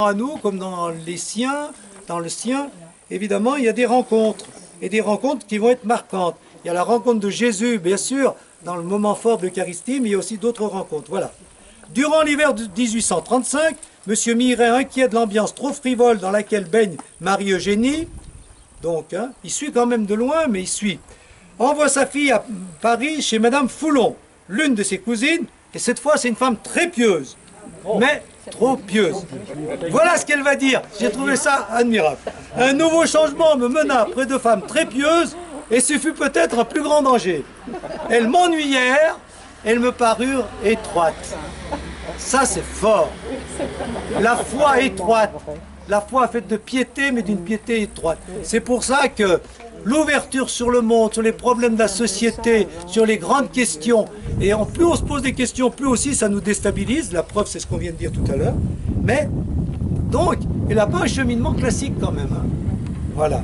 À nous, comme dans les siens, dans le sien, évidemment, il y a des rencontres, et des rencontres qui vont être marquantes. Il y a la rencontre de Jésus, bien sûr, dans le moment fort de l'Eucharistie, mais il y a aussi d'autres rencontres. Voilà. Durant l'hiver de 1835, M. Miret, inquiet de l'ambiance trop frivole dans laquelle baigne Marie-Eugénie, donc, hein, il suit quand même de loin, mais il suit, envoie sa fille à Paris chez Madame Foulon, l'une de ses cousines, et cette fois, c'est une femme très pieuse, mais trop pieuse. Voilà ce qu'elle va dire. J'ai trouvé ça admirable. Un nouveau changement me mena près de femmes très pieuses, et ce fut peut-être un plus grand danger. Elles m'ennuyèrent, elles me parurent étroites. Ça, c'est fort. La foi étroite. La foi faite de piété, mais d'une piété étroite. C'est pour ça que l'ouverture sur le monde, sur les problèmes de la société, sur les grandes questions, et en plus on se pose des questions, plus aussi ça nous déstabilise. La preuve, c'est ce qu'on vient de dire tout à l'heure. Mais, donc, il n'a pas un cheminement classique quand même. Hein. Voilà.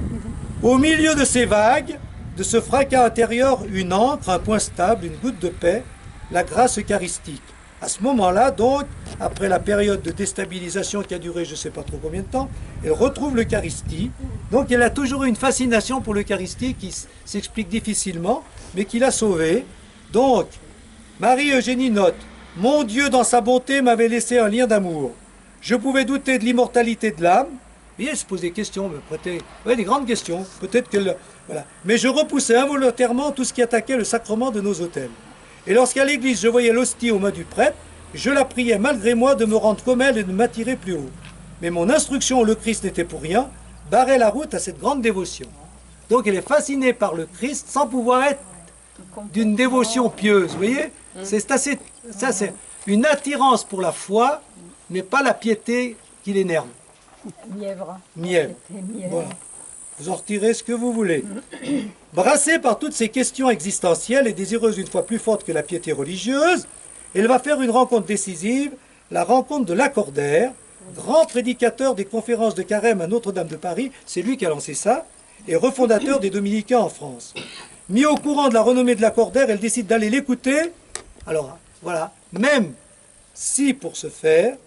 Au milieu de ces vagues, de ce fracas intérieur, une encre, un point stable, une goutte de paix, la grâce eucharistique. À ce moment-là, donc, après la période de déstabilisation qui a duré je ne sais pas trop combien de temps, elle retrouve l'Eucharistie. Donc elle a toujours eu une fascination pour l'Eucharistie qui s'explique difficilement, mais qui l'a sauvée. Donc, Marie-Eugénie note, « Mon Dieu, dans sa bonté, m'avait laissé un lien d'amour. Je pouvais douter de l'immortalité de l'âme. » Et elle se posait des questions, me prêtait des grandes questions. Peut-être que... Voilà. Mais je repoussais involontairement tout ce qui attaquait le sacrement de nos autels. Et lorsqu'à l'église je voyais l'hostie aux mains du prêtre, je la priais malgré moi de me rendre comme elle et de m'attirer plus haut. Mais mon instruction au Christ n'était pour rien, barrait la route à cette grande dévotion. Donc elle est fascinée par le Christ sans pouvoir être d'une dévotion pieuse, vous voyez. C'est assez, ça c'est une attirance pour la foi, mais pas la piété qui l'énerve. Mièvre. Mièvre. Voilà. Vous en retirez ce que vous voulez. Brassée par toutes ces questions existentielles et désireuse une fois plus forte que la piété religieuse, elle va faire une rencontre décisive, la rencontre de Lacordaire, grand prédicateur des conférences de Carême à Notre-Dame de Paris, c'est lui qui a lancé ça, et refondateur des Dominicains en France. Mis au courant de la renommée de Lacordaire, elle décide d'aller l'écouter. Alors, voilà, même si pour ce faire,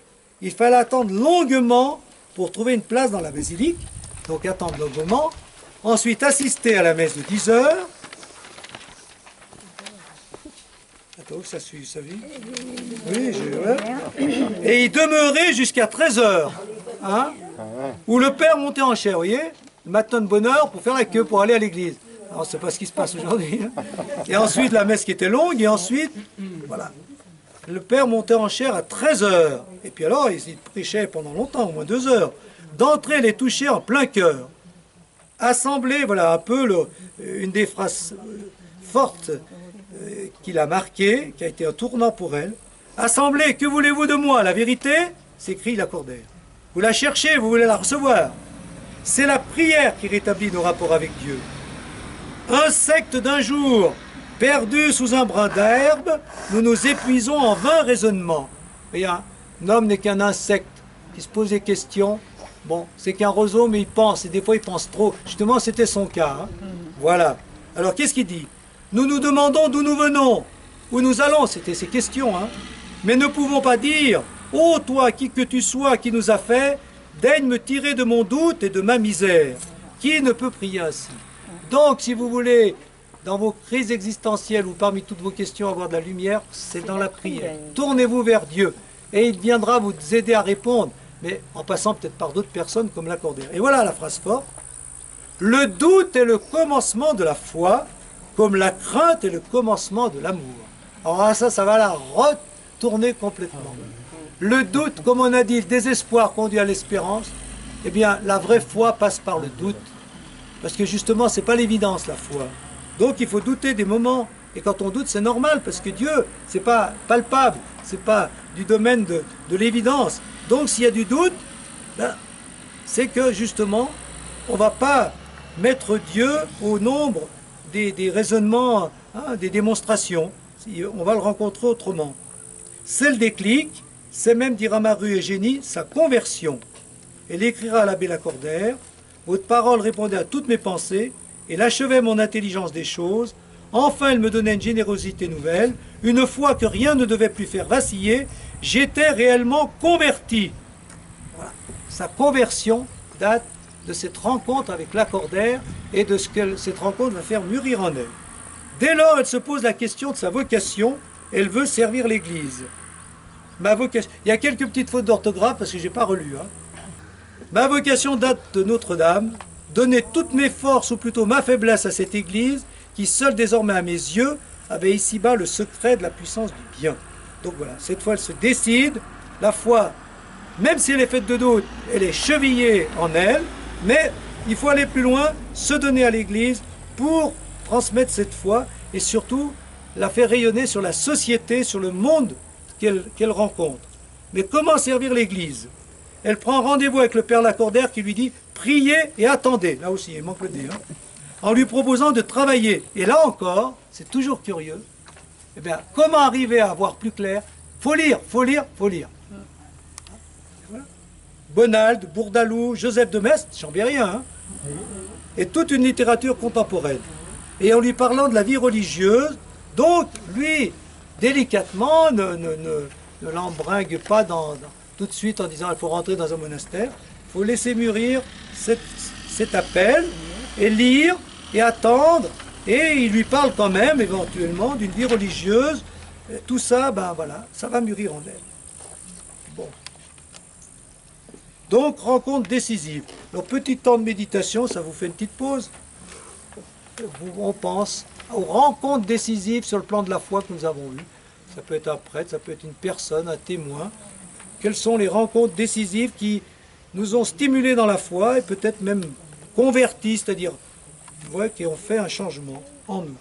il fallait attendre longuement pour trouver une place dans la basilique, donc attendre longuement, ensuite assister à la messe de 10 heures. Attends, ça suit, ça vit. Oui, et y demeurer jusqu'à 13 heures, hein, où le père montait en chair, vous voyez, le matin de bonne heure pour faire la queue pour aller à l'église. Alors, c'est pas ce qui se passe aujourd'hui. Hein. Et ensuite, la messe qui était longue, et ensuite, voilà. Le père montait en chair à 13 heures. Et puis alors, il prêchait pendant longtemps, au moins 2 heures. D'entrer les toucher en plein cœur. Assembler, voilà un peu une des phrases fortes qu'il a marquées, qui a été un tournant pour elle. Assembler, que voulez-vous de moi? La vérité, s'écrie Lacordaire. Vous la cherchez, vous voulez la recevoir. C'est la prière qui rétablit nos rapports avec Dieu. Insectes d'un jour, perdus sous un brin d'herbe, nous nous épuisons en vains raisonnements. Et un homme n'est qu'un insecte qui se pose des questions. Bon, c'est qu'un roseau, mais il pense, et des fois il pense trop. Justement, c'était son cas. Hein. Voilà. Alors, qu'est-ce qu'il dit? Nous nous demandons d'où nous venons, où nous allons, c'était ses questions. Hein. Mais ne pouvons pas dire, ô toi, qui que tu sois, qui nous a fait, daigne me tirer de mon doute et de ma misère. Qui ne peut prier ainsi? Donc, si vous voulez, dans vos crises existentielles ou parmi toutes vos questions, avoir de la lumière, c'est dans la prière. Tournez-vous vers Dieu et il viendra vous aider à répondre, mais en passant peut-être par d'autres personnes comme Lacordaire. Et voilà la phrase forte. Le doute est le commencement de la foi, comme la crainte est le commencement de l'amour. Alors ça va la retourner complètement. Le doute, comme on a dit, le désespoir conduit à l'espérance. Eh bien, la vraie foi passe par le doute. Parce que justement, ce n'est pas l'évidence, la foi. Donc, il faut douter des moments. Et quand on doute, c'est normal, parce que Dieu, ce n'est pas palpable, ce n'est pas du domaine de l'évidence. Donc, s'il y a du doute, ben, c'est que, justement, on ne va pas mettre Dieu au nombre des raisonnements, hein, des démonstrations. On va le rencontrer autrement. C'est le déclic, c'est même, dira Marie-Eugénie, sa conversion. Elle écrira à l'abbé Lacordaire, « Votre parole répondait à toutes mes pensées, elle achevait mon intelligence des choses. Enfin, elle me donnait une générosité nouvelle. Une foi que rien ne devait plus faire vaciller, j'étais réellement converti. » Voilà. sa conversion date de cette rencontre avec Lacordaire et de ce que cette rencontre va faire mûrir en elle. Dès lors, elle se pose la question de sa vocation. Elle veut servir l'Église. Ma vocation... Il y a quelques petites fautes d'orthographe parce que je n'ai pas relu. Ma vocation date de Notre-Dame. Donner toutes mes forces, ou plutôt ma faiblesse à cette Église, qui seule désormais à mes yeux avait ici-bas le secret de la puissance du bien. Donc voilà, cette fois elle se décide. La foi, même si elle est faite de doute, elle est chevillée en elle, mais il faut aller plus loin, se donner à l'Église pour transmettre cette foi et surtout la faire rayonner sur la société, sur le monde qu'elle rencontre. Mais comment servir l'Église? Elle prend rendez-vous avec le Père Lacordaire qui lui dit « Priez et attendez ». Là aussi, il manque le D. En lui proposant de travailler. Et là encore, c'est toujours curieux. Eh bien, comment arriver à voir plus clair? Faut lire, faut lire, faut lire. Voilà. Bonald, Bourdaloue, Joseph de Maistre, chambérien, et toute une littérature contemporaine. Et en lui parlant de la vie religieuse, donc, lui, délicatement, ne l'embringue pas tout de suite en disant il faut rentrer dans un monastère. Il faut laisser mûrir cet appel et lire et attendre. Et il lui parle quand même, éventuellement, d'une vie religieuse. Et tout ça, ben voilà, ça va mûrir en elle. Bon. Donc, rencontre décisive. Alors, petit temps de méditation, ça vous fait une petite pause. On pense aux rencontres décisives sur le plan de la foi que nous avons eues. Ça peut être un prêtre, ça peut être une personne, un témoin. Quelles sont les rencontres décisives qui nous ont stimulés dans la foi et peut-être même convertis, c'est-à-dire qui ont fait un changement en nous.